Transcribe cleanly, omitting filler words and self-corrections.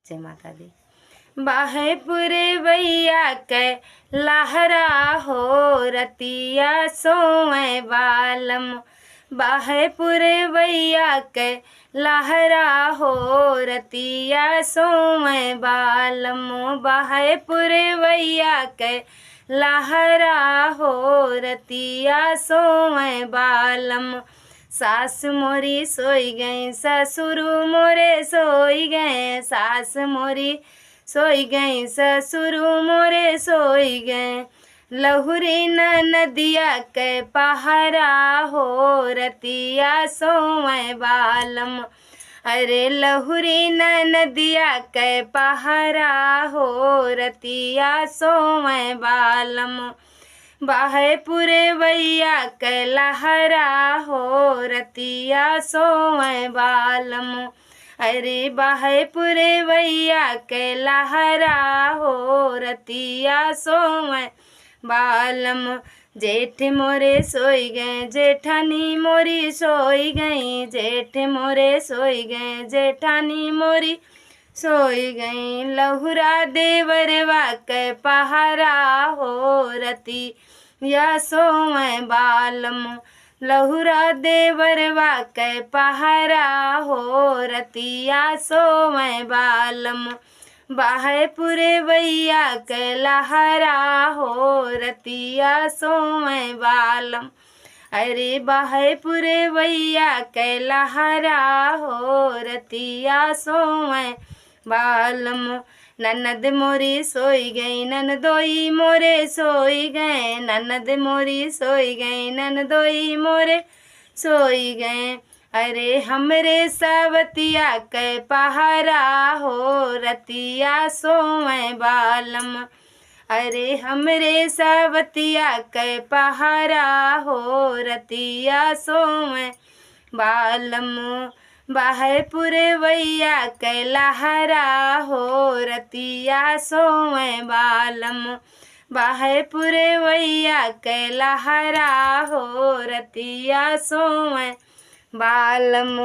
जय माता दी। बाहे पुरवैया के लहरा हो रतिया सोए बालम, बाहे पुरवैया के लहरा हो रतिया सोए बालम, बाहे पुरवैया के लहरा हो रतिया सोए बालम। सास मोरी सोई गई ससुर मोरे सोई गए, सास मोरी सोई गई ससुर मोरे सोई गए, लहुरी नदिया के पहरा हो रतिया सोए बालम, अरे लहुरी नदिया के पहरा हो रतिया सोए बालम। बाहे पुरवैया के लहरा हो रतिया सोए बालम, अरे बाहे पुरवैया के लहरा हो रतिया सोए बालम। जेठ मोरे सोई गए जेठानी मोरी सोई गई, जेठ मोरे सोई गए जेठानी मोरी सोई गई, लहुरा देवरवा के पहरा हो रतिया सोए बालम, लहुरा देवरवा के पहरा हो रतिया सोए बालम। बाहे पुरवैया के लहरा हो रतिया सोए बालम, अरे बाहे पुरवैया के लहरा हो रतिया सोए बालम। ननद मोरी सोई गई ननदोई मोरे सोई गए, ननद मोरी सोई गई ननदोई मोरे सोई गए, अरे हमरे सवतिया के पहरा हो रतिया सोए बालम, अरे हमरे सवतिया के पहरा हो रतिया सोए बालम। बाहे पुरवैया के लहरा हो रतिया सोए बालम, बाहे पुरवैया के लहरा हो रतिया सोए बालम।